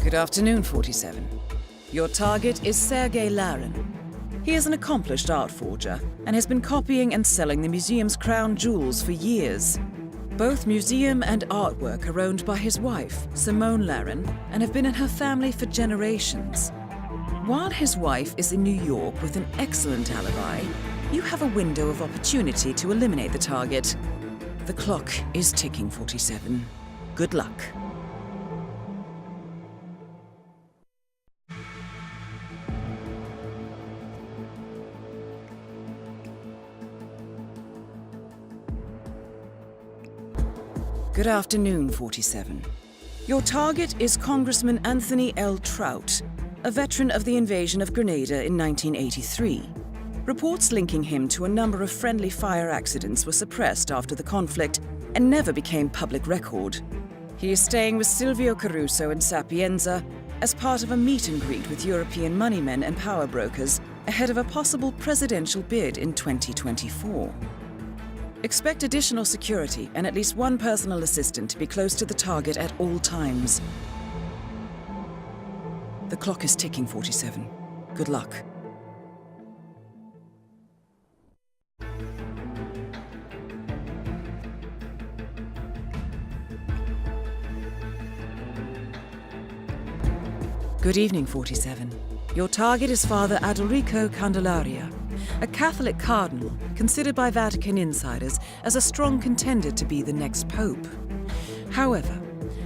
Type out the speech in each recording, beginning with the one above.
Good afternoon, 47. Your target is Sergei Larin. He is an accomplished art forger and has been copying and selling the museum's crown jewels for years. Both museum and artwork are owned by his wife, Simone Larin, and have been in her family for generations. While his wife is in New York with an excellent alibi, you have a window of opportunity to eliminate the target. The clock is ticking, 47. Good luck. Good afternoon, 47. Your target is Congressman Anthony L Trout, a veteran of the invasion of Grenada in 1983. Reports linking him to a number of friendly fire accidents were suppressed after the conflict and never became public record. He is staying with Silvio Caruso in Sapienza as part of a meet and greet with European moneymen and power brokers ahead of a possible presidential bid in 2024. Expect additional security and at least one personal assistant to be close to the target at all times. The clock is ticking, 47. Good luck. Good evening, 47. Your target is Father Rico Candelaria, a Catholic cardinal considered by Vatican insiders as a strong contender to be the next pope. However,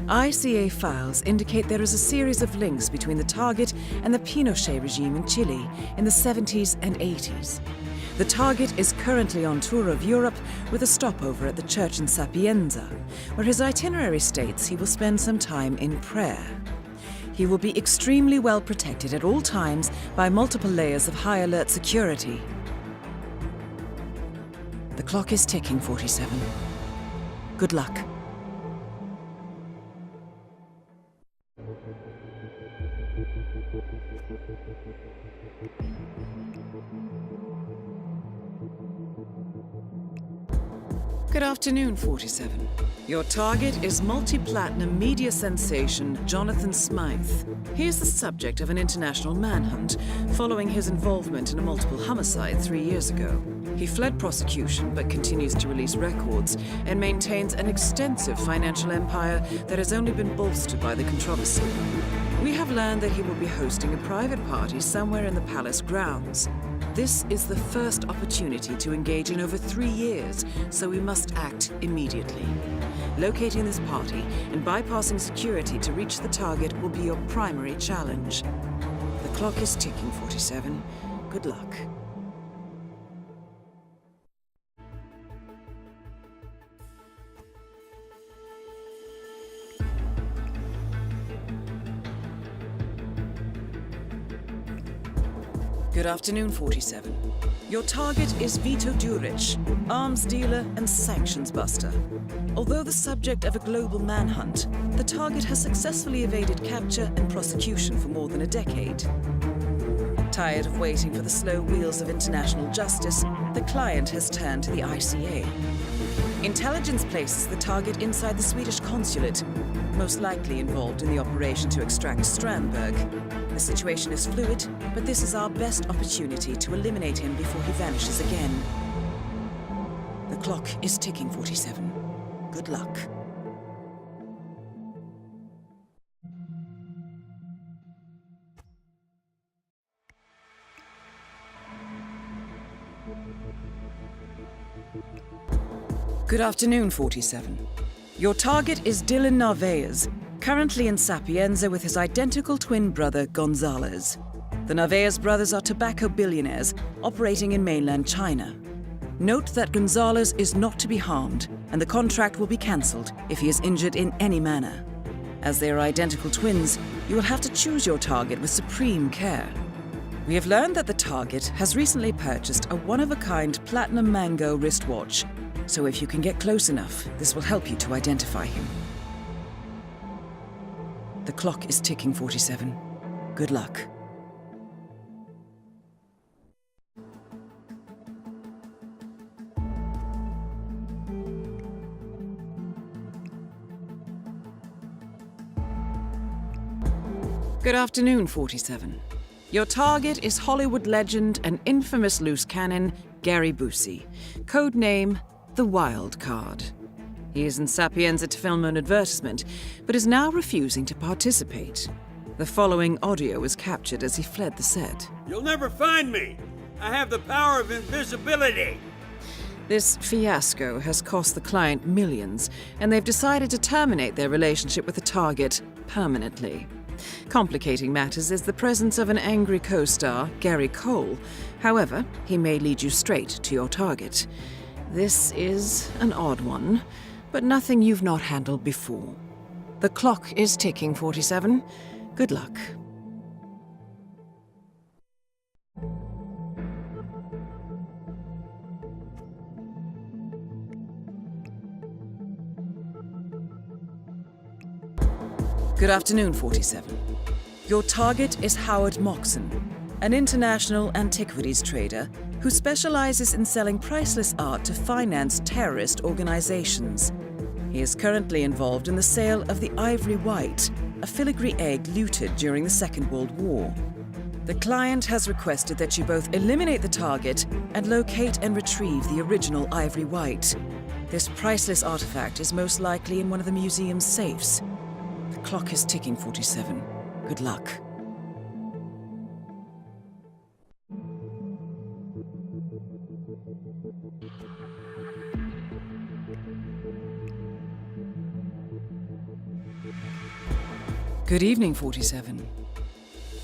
ICA files indicate there is a series of links between the target and the Pinochet regime in Chile in the 70s and 80s. The target is currently on tour of Europe with a stopover at the church in Sapienza, where his itinerary states he will spend some time in prayer. He will be extremely well protected at all times by multiple layers of high alert security. The clock is ticking, 47. Good luck. Good afternoon, 47. Your target is multi-platinum media sensation Jonathan Smyth. He is the subject of an international manhunt following his involvement in a multiple homicide 3 years ago. He fled prosecution but continues to release records and maintains an extensive financial empire that has only been bolstered by the controversy. We have learned that he will be hosting a private party somewhere in the palace grounds. This is the first opportunity to engage in over 3 years, so we must act immediately. Locating this party and bypassing security to reach the target will be your primary challenge. The clock is ticking, 47. Good luck. Good afternoon, 47. Your target is Vito Duric, arms dealer and sanctions buster. Although the subject of a global manhunt, the target has successfully evaded capture and prosecution for more than a decade. Tired of waiting for the slow wheels of international justice, the client has turned to the ICA. Intelligence places the target inside the Swedish consulate, most likely involved in the operation to extract Strandberg. The situation is fluid, but this is our best opportunity to eliminate him before he vanishes again. The clock is ticking, 47. Good luck. Good afternoon, 47. Your target is Dylan Nevaeh, currently in Sapienza with his identical twin brother, Gonzalez. The Nevaeh brothers are tobacco billionaires operating in mainland China. Note that Gonzalez is not to be harmed, and the contract will be cancelled if he is injured in any manner. As they are identical twins, you will have to choose your target with supreme care. We have learned that the target has recently purchased a one-of-a-kind platinum mango wristwatch, so if you can get close enough, this will help you to identify him. The clock is ticking, 47. Good luck. Good afternoon, 47. Your target is Hollywood legend and infamous loose cannon, Gary Busey. Codename, The Wild Card. He is in Sapienza to film an advertisement, but is now refusing to participate. The following audio was captured as he fled the set. You'll never find me! I have the power of invisibility! This fiasco has cost the client millions, and they've decided to terminate their relationship with the target permanently. Complicating matters is the presence of an angry co-star, Gary Cole. However, he may lead you straight to your target. This is an odd one, but nothing you've not handled before. The clock is ticking, 47. Good luck. Good afternoon, 47. Your target is Howard Moxon, an international antiquities trader who specializes in selling priceless art to finance terrorist organizations. He is currently involved in the sale of the ivory white, a filigree egg looted during the Second World War. The client has requested that you both eliminate the target and locate and retrieve the original ivory white. This priceless artifact is most likely in one of the museum's safes. The clock is ticking, 47. Good luck. Good evening, 47.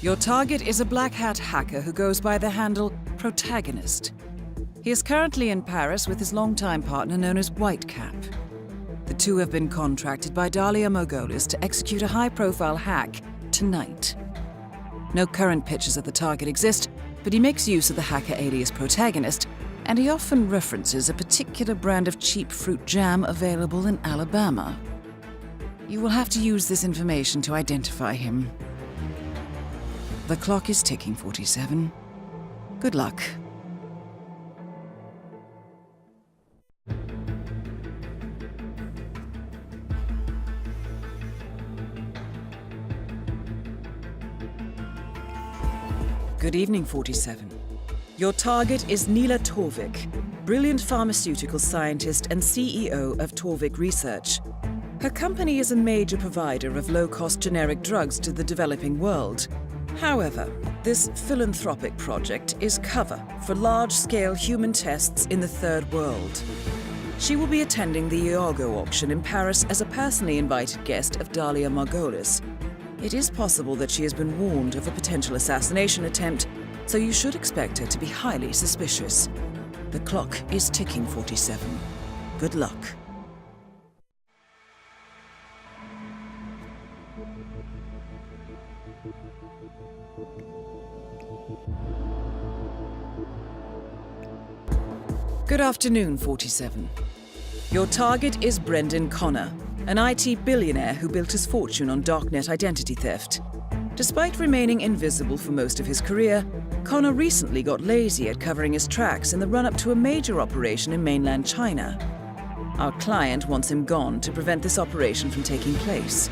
Your target is a black hat hacker who goes by the handle Protagonist. He is currently in Paris with his longtime partner known as Whitecap. The two have been contracted by Dalia Margolis to execute a high-profile hack tonight. No current pictures of the target exist, but he makes use of the hacker alias Protagonist, and he often references a particular brand of cheap fruit jam available in Alabama. You will have to use this information to identify him. The clock is ticking, 47. Good luck. Good evening, 47. Your target is Nila Torvik, brilliant pharmaceutical scientist and CEO of Torvik Research. Her company is a major provider of low-cost generic drugs to the developing world. However, this philanthropic project is cover for large-scale human tests in the Third World. She will be attending the Ojio auction in Paris as a personally invited guest of Dalia Margolis. It is possible that she has been warned of a potential assassination attempt, so you should expect her to be highly suspicious. The clock is ticking, 47. Good luck. Good afternoon, 47. Your target is Brendan Connor, an IT billionaire who built his fortune on darknet identity theft. Despite remaining invisible for most of his career, Connor recently got lazy at covering his tracks in the run-up to a major operation in mainland China. Our client wants him gone to prevent this operation from taking place.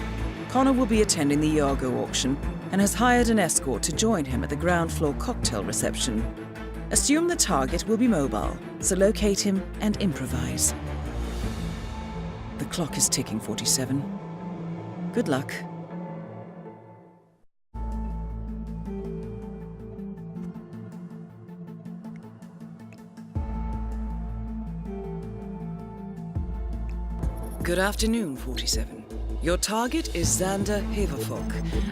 Connor will be attending the Ojio auction and has hired an escort to join him at the ground floor cocktail reception. Assume the target will be mobile, so locate him and improvise. The clock is ticking, 47. Good luck. Good afternoon, 47. Your target is Xander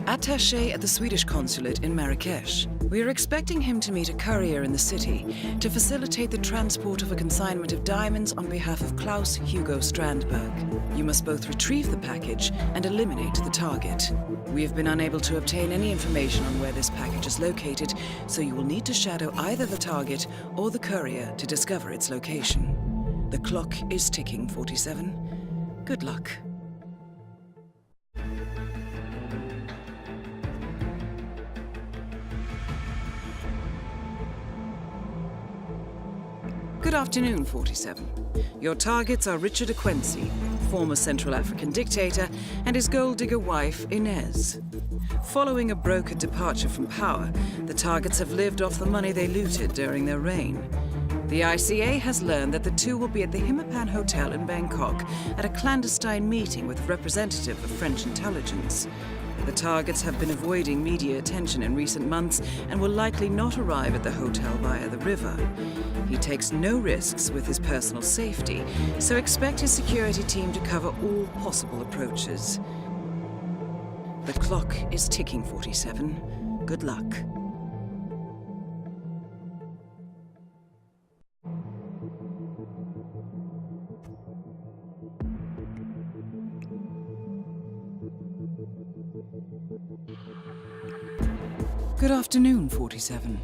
attaché at the Swedish consulate in Marrakesh. We are expecting him to meet a courier in the city to facilitate the transport of a consignment of diamonds on behalf of Klaus Hugo Strandberg. You must both retrieve the package and eliminate the target. We have been unable to obtain any information on where this package is located, so you will need to shadow either the target or the courier to discover its location. The clock is ticking, 47. Good luck. Good afternoon, 47. Your targets are Richard Quincey, former Central African dictator, and his gold digger wife, Inez. Following a brokered departure from power, the targets have lived off the money they looted during their reign. The ICA has learned that the two will be at the Himapan Hotel in Bangkok at a clandestine meeting with a representative of French intelligence. The targets have been avoiding media attention in recent months and will likely not arrive at the hotel via the river. He takes no risks with his personal safety, so expect his security team to cover all possible approaches. The clock is ticking, 47. Good luck. Good afternoon, 47.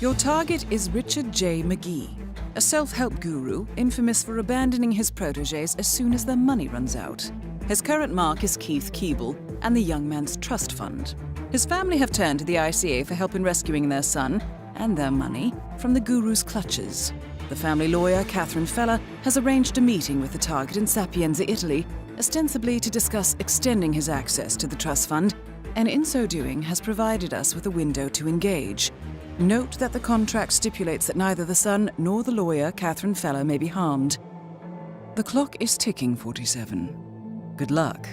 Your target is Richard J. McGee, a self-help guru infamous for abandoning his protégés as soon as their money runs out. His current mark is Keith Keeble and the Young Man's Trust Fund. His family have turned to the ICA for help in rescuing their son and their money from the guru's clutches. The family lawyer, Catherine Feller, has arranged a meeting with the target in Sapienza, Italy, ostensibly to discuss extending his access to the trust fund, and in so doing has provided us with a window to engage. Note that the contract stipulates that neither the son nor the lawyer, Catherine Feller, may be harmed. The clock is ticking, 47. Good luck.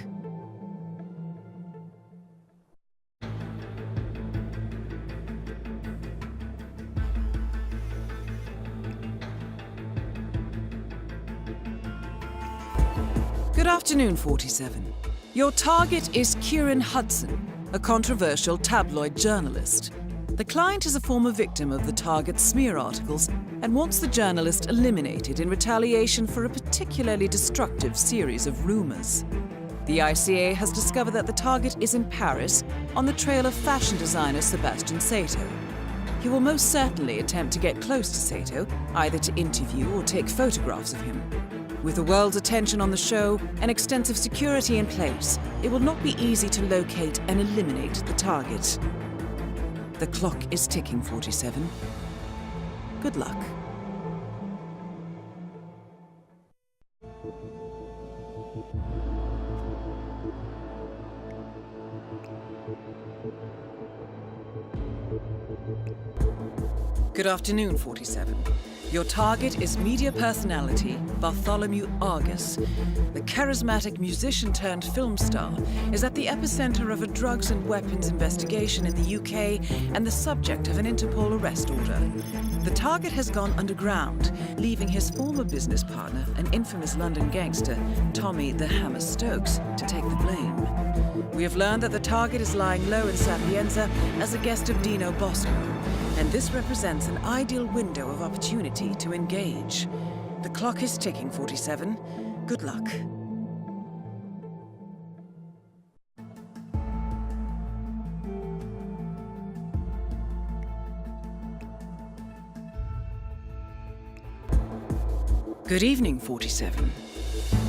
Good afternoon, 47. Your target is Kieran Hudson, a controversial tabloid journalist. The client is a former victim of the target's smear articles and wants the journalist eliminated in retaliation for a particularly destructive series of rumors. The ICA has discovered that the target is in Paris on the trail of fashion designer Sebastian Sato. He will most certainly attempt to get close to Sato, either to interview or take photographs of him. With the world's attention on the show and extensive security in place, it will not be easy to locate and eliminate the target. The clock is ticking, 47. Good luck. Good afternoon, 47. Your target is media personality Bartholomew Argus. The charismatic musician-turned-film star is at the epicenter of a drugs and weapons investigation in the UK and the subject of an Interpol arrest order. The target has gone underground, leaving his former business partner, an infamous London gangster, Tommy the Hammer Stokes, to take the blame. We have learned that the target is lying low in Sapienza as a guest of Dino Bosco, and this represents an ideal window of opportunity to engage. The clock is ticking, 47. Good luck. Good evening, 47.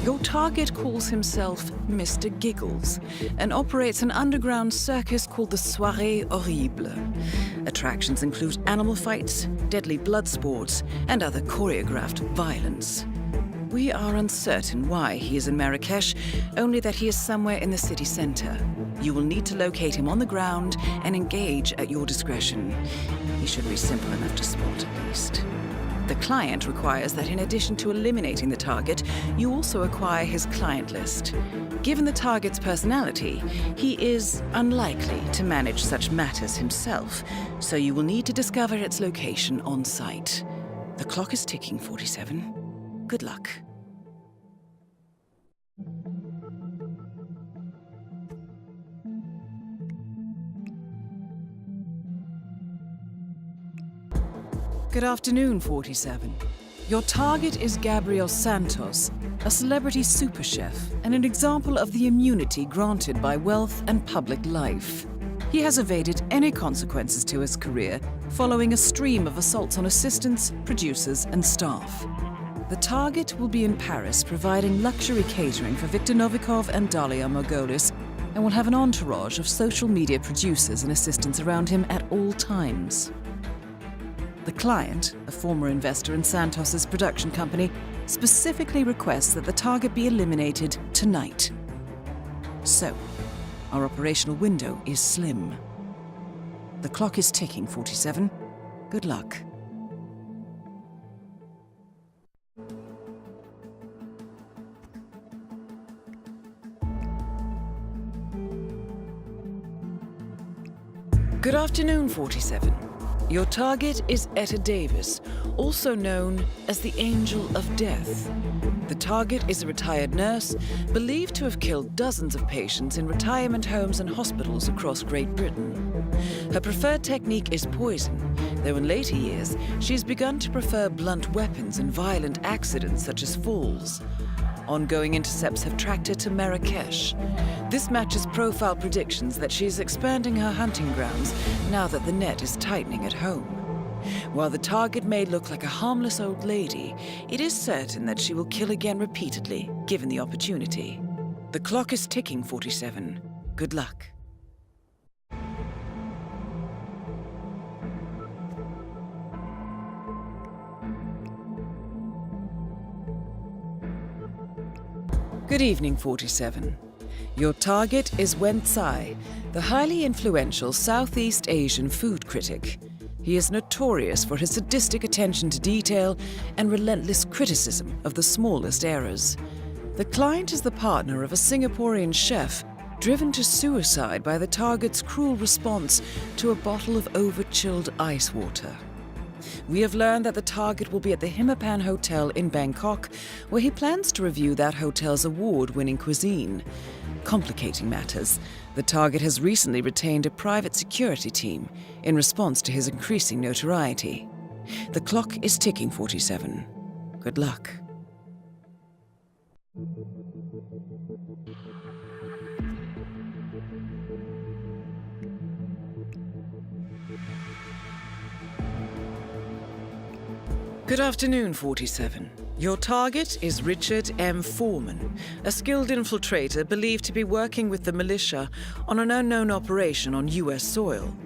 Your target calls himself Mr. Giggles and operates an underground circus called the Soirée Horrible. Attractions include animal fights, deadly blood sports, and other choreographed violence. We are uncertain why he is in Marrakesh, only that he is somewhere in the city center. You will need to locate him on the ground and engage at your discretion. He should be simple enough to spot at least. The client requires that in addition to eliminating the target, you also acquire his client list. Given the target's personality, he is unlikely to manage such matters himself, so you will need to discover its location on site. The clock is ticking, 47. Good luck. Good afternoon, 47. Your target is Gabriel Santos, a celebrity super chef and an example of the immunity granted by wealth and public life. He has evaded any consequences to his career following a stream of assaults on assistants, producers, and staff. The target will be in Paris providing luxury catering for Viktor Novikov and Dalia Margolis and will have an entourage of social media producers and assistants around him at all times. The client, a former investor in Santos's production company, specifically requests that the target be eliminated tonight. So, our operational window is slim. The clock is ticking, 47. Good luck. Good afternoon, 47. Your target is Etta Davis, also known as the Angel of Death. The target is a retired nurse, believed to have killed dozens of patients in retirement homes and hospitals across Great Britain. Her preferred technique is poison, though in later years she's begun to prefer blunt weapons and violent accidents such as falls. Ongoing intercepts have tracked her to Marrakesh. This matches profile predictions that she is expanding her hunting grounds now that the net is tightening at home. While the target may look like a harmless old lady, it is certain that she will kill again repeatedly, given the opportunity. The clock is ticking, 47. Good luck. Good evening, 47. Your target is Quincey, the highly influential Southeast Asian food critic. He is notorious for his sadistic attention to detail and relentless criticism of the smallest errors. The client is the partner of a Singaporean chef driven to suicide by the target's cruel response to a bottle of over-chilled ice water. We have learned that the target will be at the Hitman Hotel in Bangkok, where he plans to review that hotel's award-winning cuisine. Complicating matters, the target has recently retained a private security team in response to his increasing notoriety. The clock is ticking, 47. Good luck. Good afternoon, 47. Your target is Richard M. Foreman, a skilled infiltrator believed to be working with the militia on an unknown operation on U.S. soil.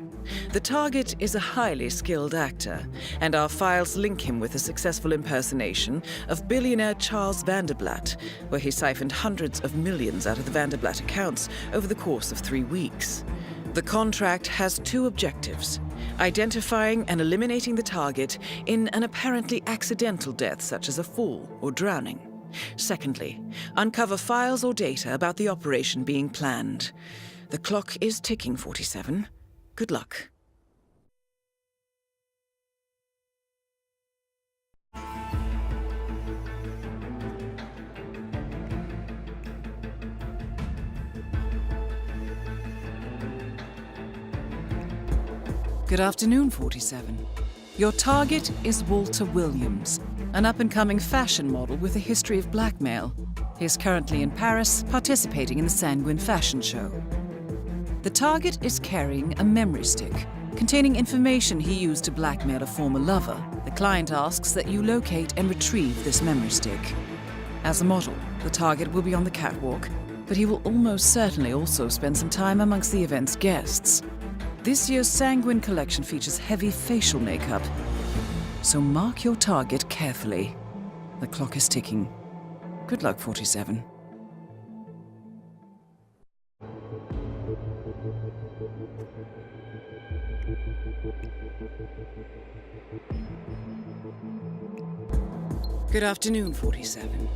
The target is a highly skilled actor, and our files link him with a successful impersonation of billionaire Charles Vanderblatt, where he siphoned hundreds of millions out of the Vanderblatt accounts over the course of 3 weeks. The contract has 2 objectives: identifying and eliminating the target in an apparently accidental death such as a fall or drowning. Secondly, uncover files or data about the operation being planned. The clock is ticking, 47. Good luck. Good afternoon, 47. Your target is Walter Williams, an up-and-coming fashion model with a history of blackmail. He is currently in Paris, participating in the Sanguine fashion show. The target is carrying a memory stick containing information he used to blackmail a former lover. The client asks that you locate and retrieve this memory stick. As a model, the target will be on the catwalk, but he will almost certainly also spend some time amongst the event's guests. This year's Sanguine collection features heavy facial makeup, so mark your target carefully. The clock is ticking. Good luck, 47. Good afternoon, 47.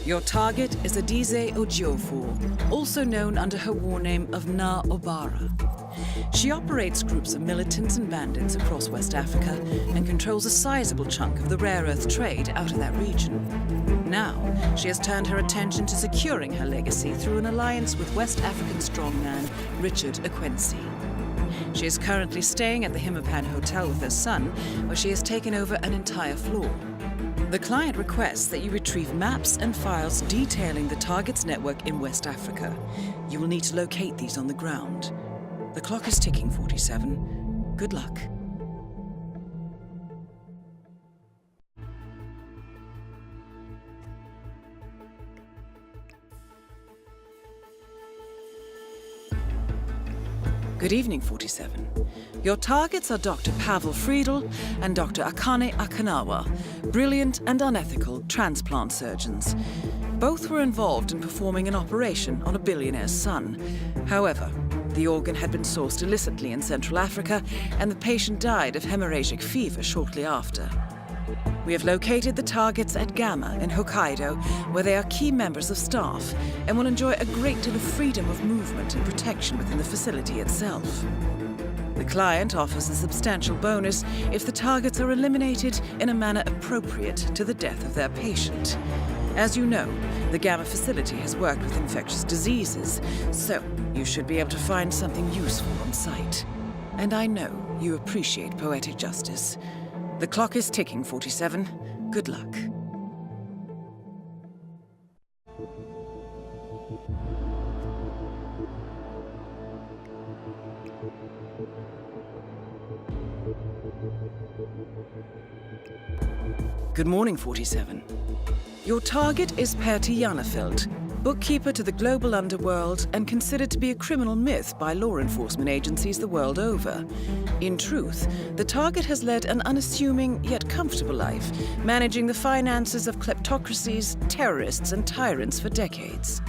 Your target is Adize Ojio, also known under her war name of Na Obara. She operates groups of militants and bandits across West Africa and controls a sizable chunk of the rare earth trade out of that region. Now, she has turned her attention to securing her legacy through an alliance with West African strongman Richard Quincey. She is currently staying at the Hitman Hotel with her son, where she has taken over an entire floor. The client requests that you retrieve maps and files detailing the target's network in West Africa. You will need to locate these on the ground. The clock is ticking, 47. Good luck. Good evening, 47. Your targets are Dr. Pavel Friedel and Dr. Akane Akanawa, brilliant and unethical transplant surgeons. Both were involved in performing an operation on a billionaire's son. However, the organ had been sourced illicitly in Central Africa, and the patient died of hemorrhagic fever shortly after. We have located the targets at Gamma in Hokkaido, where they are key members of staff and will enjoy a great deal of freedom of movement and protection within the facility itself. The client offers a substantial bonus if the targets are eliminated in a manner appropriate to the death of their patient. As you know, the Gamma facility has worked with infectious diseases, so you should be able to find something useful on site. And I know you appreciate poetic justice. The clock is ticking, 47. Good luck. Good morning, 47. Your target is Per Tiana, bookkeeper to the global underworld and considered to be a criminal myth by law enforcement agencies the world over. In truth, the target has led an unassuming yet comfortable life, managing the finances of kleptocracies, terrorists, and tyrants for decades.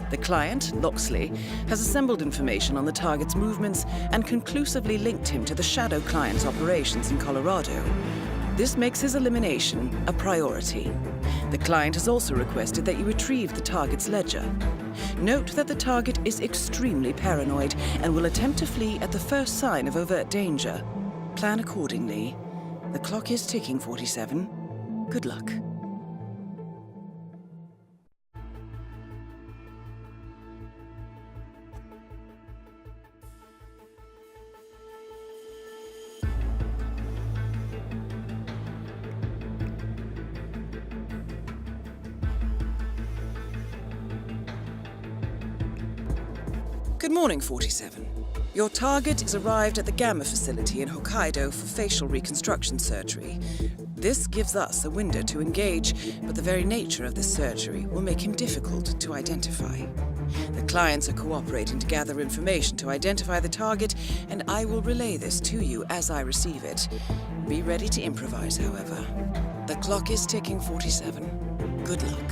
The client, Loxley, has assembled information on the target's movements and conclusively linked him to the shadow client's operations in Colorado. This makes his elimination a priority. The client has also requested that you retrieve the target's ledger. Note that the target is extremely paranoid and will attempt to flee at the first sign of overt danger. Plan accordingly. The clock is ticking, 47. Good luck. Good morning, 47. Your target is arrived at the Gamma facility in Hokkaido for facial reconstruction surgery. This gives us a window to engage, but the very nature of this surgery will make him difficult to identify. The clients are cooperating to gather information to identify the target, and I will relay this to you as I receive it. Be ready to improvise, however. The clock is ticking, 47. Good luck.